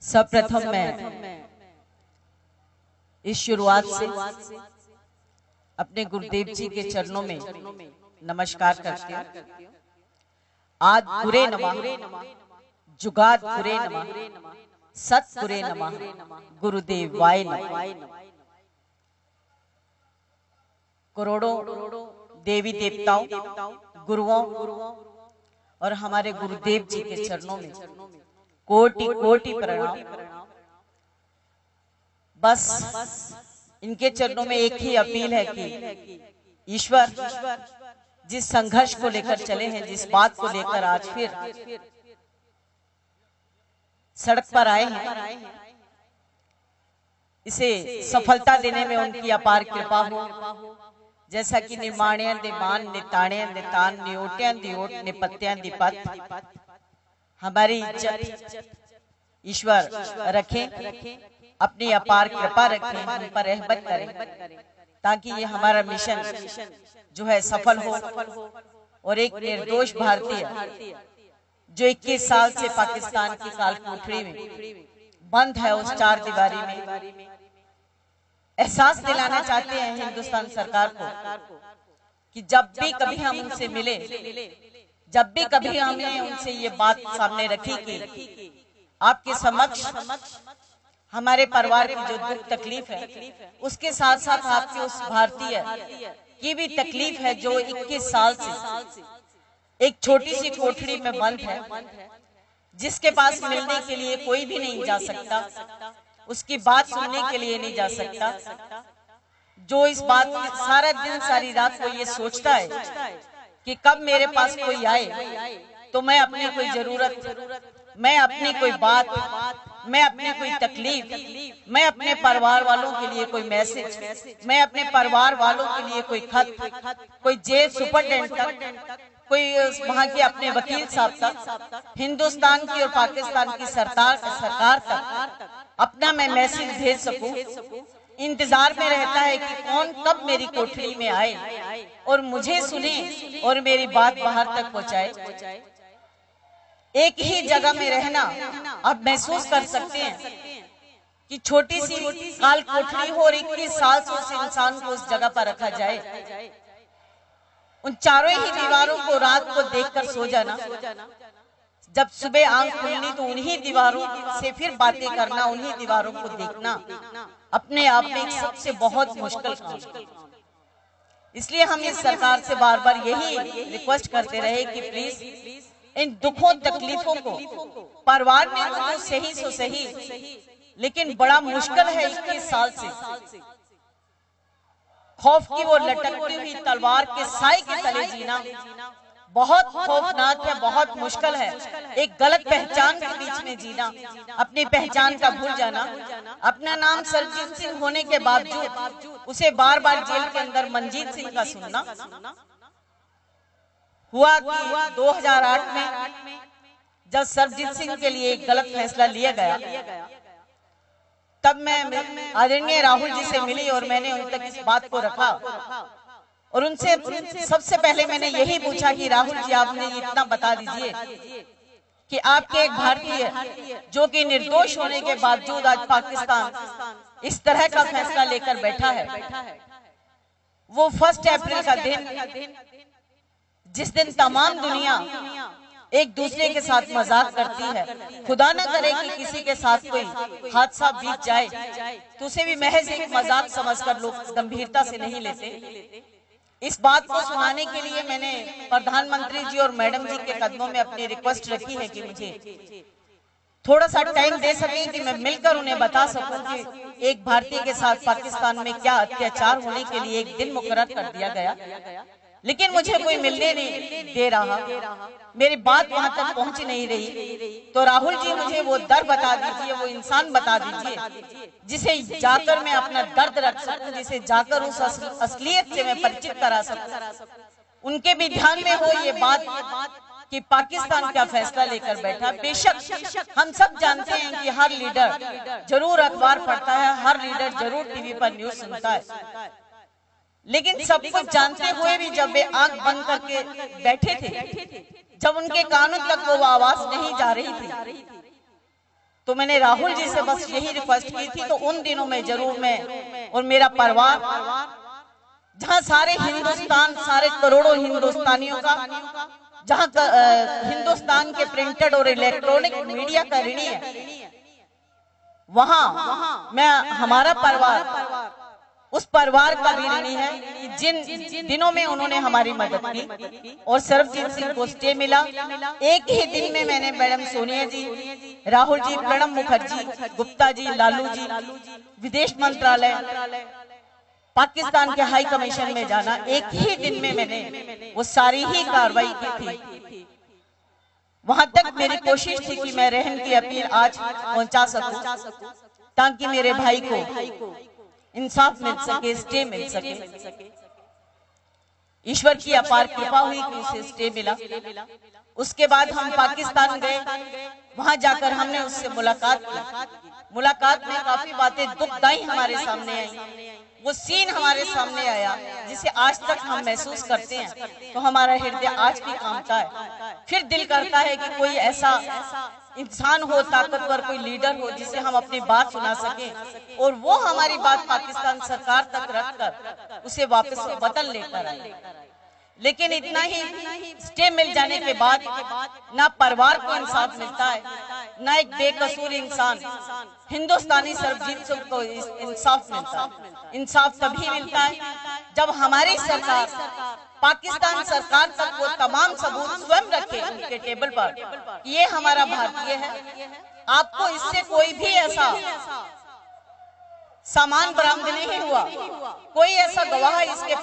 सर्वप्रथम मैं इस शुरुआत से अपने गुरुदेव जी के चरणों में नमस्कार करती हूँ। आज गुरे नमः, जुगाद गुरे नमः, सत गुरे नमः, गुरुदेव वाय नमः। करोड़ों देवी देवताओं, गुरुओं और हमारे गुरुदेव जी के चरणों में कोटि कोटि प्रणाम। बस इनके चरणों में एक ही अपील है कि ईश्वर जिस संघर्ष को लेकर चले हैं, जिस बात को लेकर आज फिर सड़क पर आए हैं, इसे सफलता देने में उनकी अपार कृपा हो। जैसा कि निमाण्य निमान निताण्य नितान नियोट्य नियोट निपत्य निपत हमारी इज्जत ईश्वर रखें, अपनी अपार कृपा रखें, हम पर रहमत करें, ताकि ये हमारा मिशन जो है सफल हो और एक निर्दोष भारतीय जो 21 साल से पाकिस्तान की काल कोठरी में बंद है, उस चार दीवारी में एहसास दिलाना चाहते हैं हिंदुस्तान सरकार को कि जब भी कभी हम उनसे मिले, जब भी कभी हमने उनसे ये बात सामने रखी कि आपके समक्ष हमारे परिवार की जो दुख तकलीफ है, उसके साथ साथ आपके उस भारतीय की भी तकलीफ है जो 21 साल से एक छोटी सी कोठरी में बंद है, जिसके पास मिलने के लिए कोई भी नहीं जा सकता, उसकी बात सुनने के लिए नहीं जा सकता, जो इस बात सारा दिन सारी रात को ये सोचता है कि कब मेरे पास कोई आए तो मैं अपनी कोई जरूरत, मैं अपनी कोई बात, मैं अपनी कोई तकलीफ, मैं अपने परिवार वालों के लिए कोई मैसेज, मैं अपने परिवार वालों के लिए कोई खत, कोई जेल सुपरटेंडेंट तक, कोई वहाँ के अपने वकील साहब तक, हिंदुस्तान की और पाकिस्तान की सरकार तक अपना मैं मैसेज भेज सकूं, इंतजार में रहता है कि कौन कब मेरी कोठरी में आए और मुझे सुने और मेरी बात बाहर तक पहुंचाए। एक ही जगह में रहना आप महसूस कर सकते हैं कि छोटी सी काल कोठरी हो और 21 साल से उस इंसान को उस जगह पर रखा जाए। उन चारों ही दीवारों को रात को देखकर सो जाना, जब सुबह आंख खुलनी तो उन्हीं दीवारों से फिर बातें करना, उन्हीं दीवारों को देखना अपने आप में एक सबसे बहुत मुश्किल काम। इसलिए हम इस सरकार से बार बार यही रिक्वेस्ट करते रहे कि प्लीज इन दुखों तकलीफों को परिवार में तो सही सो सही, लेकिन बड़ा मुश्किल है 21 साल से खौफ की वो लटकती हुई तलवार के साए के तले जीना बहुत खौफनाक है, बहुत मुश्किल है। एक गलत पहचान के बीच में जीना, अपनी पहचान का भूल जाना, अपना नाम सरजीत सिंह होने के बावजूद उसे बार बार जेल के अंदर मनजीत सिंह का सुनना। हुआ कि 2008 में जब सरजीत सिंह के लिए एक गलत फैसला लिया गया, तब मैं आदरणीय राहुल जी से मिली और मैंने उन तक इस बात को रखा और उनसे सबसे पहले मैंने यही पूछा कि राहुल जी आप मुझे इतना बता दीजिए कि आपके एक भारतीय जो कि निर्दोष होने के बावजूद आज पाकिस्तान इस तरह का फैसला लेकर बैठा है, वो 1 अप्रैल का दिन जिस दिन तमाम दुनिया एक दूसरे के साथ मजाक करती है, खुदा न करे कि किसी के साथ कोई हादसा बीत जाए तो उसे भी महज एक मजाक समझकर लोग गंभीरता से नहीं लेते। इस बात को सुनाने के लिए मैंने प्रधानमंत्री जी और मैडम जी के कदमों में अपनी रिक्वेस्ट रखी है कि मुझे थोड़ा सा टाइम दे सकें कि मैं मिलकर उन्हें बता सकूं कि एक भारतीय के साथ पाकिस्तान में क्या अत्याचार होने के लिए एक दिन मुकर्रर कर दिया गया, लेकिन मुझे कोई मिलने नहीं दे रहा, मेरी बात वहां तक पहुंच नहीं रही। तो राहुल जी मुझे वो दर बता दीजिए, वो इंसान बता दीजिए जिसे जाकर मैं अपना दर्द रख सकूं, जिसे जाकर उस असलियत से मैं परिचित करा सकूं। उनके भी ध्यान में हो ये बात कि पाकिस्तान क्या फैसला लेकर बैठा। बेशक हम सब जानते हैं कि हर लीडर जरूर अखबार पढ़ता है, हर लीडर जरूर टीवी पर न्यूज सुनता है, लेकिन सब कुछ जानते हुए भी जब वे आंख बंद करके बैठे थे, जब उनके कानों तक वो आवाज नहीं जा रही थी, तो मैंने राहुल जी से बस यही रिक्वेस्ट की थी, तो उन दिनों में जरूर मैं और मेरा परिवार, जहां सारे हिंदुस्तान, सारे करोड़ों हिंदुस्तानियों का, जहां हिंदुस्तान के प्रिंटेड और इलेक्ट्रॉनिक मीडिया का ऋणी है, वहां मैं, हमारा परिवार उस परिवार का भी ऋणी है कि जिन दिनों में उन्होंने हमारी मदद की और सरबजीत सिंह को स्टे मिला। एक ही दिन में मैंने मैडम सोनिया जी, राहुल जी, प्रणब मुखर्जी, गुप्ता जी, लालू जी, विदेश मंत्रालय, पाकिस्तान के हाई कमीशन में जाना, एक ही दिन में मैंने वो सारी ही कार्रवाई की थी। वहां तक मेरी कोशिश थी कि मैं रहन की अपील आज पहुंचा सकूं, ताकि मेरे भाई को इंसाफ मिल सके, स्टे मिल सके। ईश्वर की अपार कृपा हुई कि उसे स्टे मिला। उसके बाद हम पाकिस्तान गए, वहां जाकर हमने उससे मुलाकात की। मुलाकात में काफी बातें दुखदाई हमारे सामने आई। वो सीन हमारे सामने आया जिसे आज तक हम महसूस करते हैं, तो हमारा हृदय आज भी कांपता है। फिर दिल करता है कि कोई ऐसा इंसान हो, ताकतवर कोई लीडर हो, जिसे हम अपनी बात सुना सके और वो हमारी बात पाकिस्तान सरकार तक रखकर उसे वापस वतन लेकर आए। लेकिन इतना ही, स्टे मिल जाने के बाद ना परिवार को इंसाफ मिलता है, ना एक बेकसूर इंसान हिंदुस्तानी सरबजीत सिंह को इंसाफ मिलता है। इंसाफ तभी मिलता है जब हमारी सरकार, पाकिस्तान सरकार तक वो तमाम सबूत स्वयं रखे उनके टेबल पर, ये हमारा भारतीय है। आपको इससे कोई भी ऐसा सामान बरामद नहीं हुआ, कोई ऐसा गवाह इसके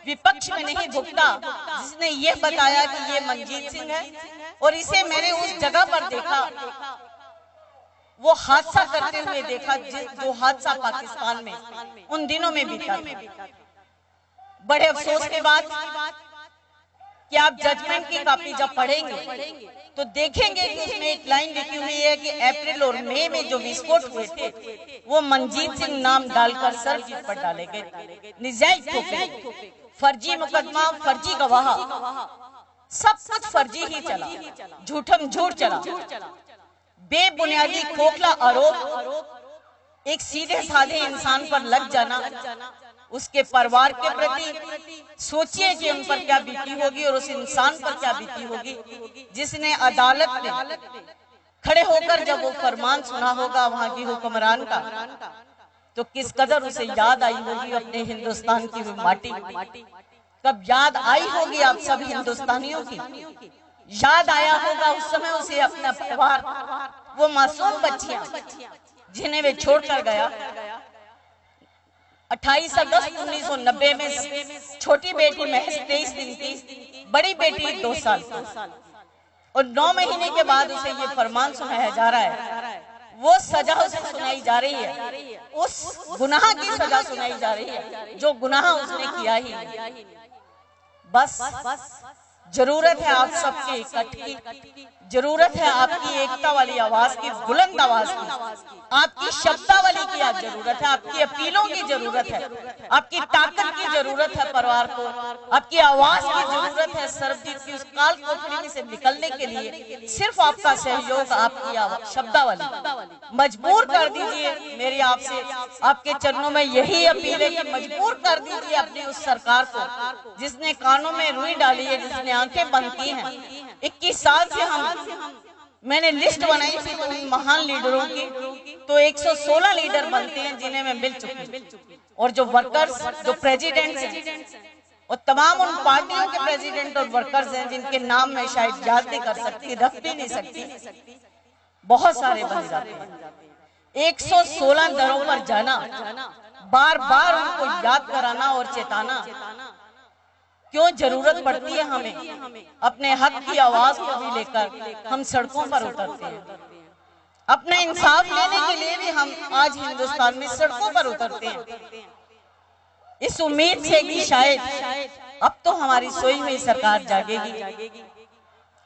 विपक्ष में नहीं भुगता जिसने ये बताया कि ये मनजीत सिंह है और इसे मैंने उस जगह पर देखा, वो हादसा करते हुए देखा जो हादसा पाकिस्तान में उन दिनों में बीता था। बड़े अफसोस के बाद कि आप जजमेंट की कॉपी जब पढ़ेंगे तो देखेंगे कि उसमें एक लाइन लिखी हुई है कि अप्रैल और मई में जो विस्फोट हुए थे वो मनजीत सिंह नाम डालकर सरबजीत पर डाले गए। निजायज ठोके, फर्जी मुकदमा, फर्जी गवाह, सब कुछ फर्जी ही चला, झूठम झूठ चला। बेबुनियादी खोखला आरोप एक सीधे साधे इंसान पर लग जाना, उसके परिवार के प्रति सोचिए कि उन पर क्या बीती होगी और उस इंसान पर क्या बीती होगी जिसने अदालत में खड़े होकर जब वो फरमान सुना होगा वहां की हुक्मरान का, तो किस कदर उसे याद आई होगी अपने हिंदुस्तान की माटी। कब याद आई होगी आप सब हिंदुस्तानियों की, याद आया होगा उस समय उसे अपना परिवार, वो मासूम बच्चियां जिन्हें वे छोड़कर गया। 28 अगस्त 1990 में छोटी बेटी महज 23 दिन की, बड़ी बेटी 2 साल की, और 9 महीने के बाद उसे ये फरमान सुनाया जा रहा है। वो सजा उसे सुनाई जा रही है, उस गुनाह की सजा सुनाई जा रही है जो गुनाह उसने किया ही। बस जरूरत है आप सबके इकट्ठ की, जरूरत है आपकी एकता वाली आवाज की, बुलंद आवाज की, आपकी शब्दावली की आज जरूरत है, आपकी अपीलों की जरूरत है, आपकी ताकत की जरूरत है परिवार को, आपकी आवाज की जरूरत है सरबजीत की उस काल कोठरी से निकलने के लिए। सिर्फ आपका सहयोग, आपकी शब्दावली मजबूर कर दीजिए। मेरी आपसे, आपके चरणों में यही अपील है कि मजबूर कर दीजिए अपनी उस सरकार को जिसने कानों में रुई डाली है, जिसने आंखें बंद की हैं। 21 साल से मैंने लिस्ट बनाई थी तो उन महान लीडरों की, तो 116 लीडर बनते हैं जिन्हें मैं मिल चुकी, और जो वर्कर्स, जो प्रेसिडेंट हैं और तमाम उन पार्टियों के प्रेसिडेंट और वर्कर्स हैं जिनके नाम मैं शायद याद नहीं कर सकती, रख भी नहीं सकती, बहुत सारे बन जाते हैं। 116 दरों पर जाना, बार बार उनको याद कराना और चेताना, क्यों जरूरत पड़ती है हमें अपने हक की आवाज को भी लेकर हम सड़कों पर उतरते हैं। अपने इंसाफ लेने के लिए भी हम आज हिंदुस्तान में सड़कों पर उतरते हैं, इस उम्मीद से कि शायद अब तो हमारी सोई हुई सरकार जागेगी,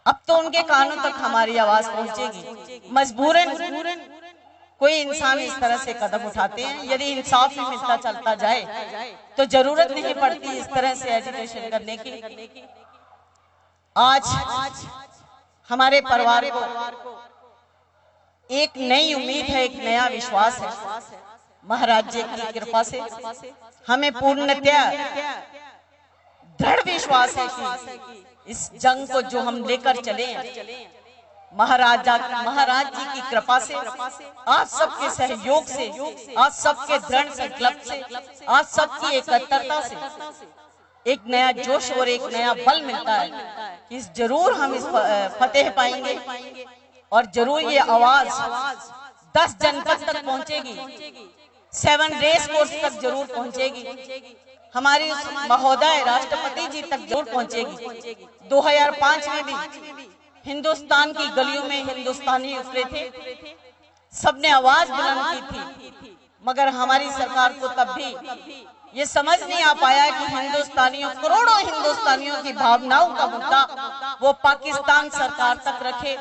अब तो उनके कानों तक हमारी आवाज पहुंचेगी। मजबूरन कोई इंसान इस तरह से कदम उठाते हैं। यदि इंसाफ ही मिलता चलता जाए तो जरूरत नहीं पड़ती इस तरह से एजुकेशन करने की। आज हमारे परिवार को एक नई उम्मीद है, एक नया विश्वास है। महाराज जी की कृपा से हमें पूर्णतया दृढ़ विश्वास है कि इस जंग को जो हम लेकर चले महाराज जी की कृपा से, आप सबके सहयोग से, आप सबके दृढ़ संकल्प से, आप सबकी एकत्रता से एक नया जोश और एक नया बल मिलता है कि जरूर हम इस फतेह पाएंगे और जरूर ये आवाज 10 जनपद तक पहुंचेगी, 7 रेस कोर्स तक जरूर पहुंचेगी, हमारी महोदय राष्ट्रपति जी तक जरूर पहुंचेगी। 2005 में भी हिंदुस्तान की गलियों में हिंदुस्तानी उतरे थे, सबने आवाज बुलंद की थी, मगर हमारी सरकार को तब भी ये समझ नहीं आ पाया कि हिंदुस्तानियों, करोड़ों हिंदुस्तानियों की भावनाओं का मुद्दा वो पाकिस्तान सरकार तक रखे।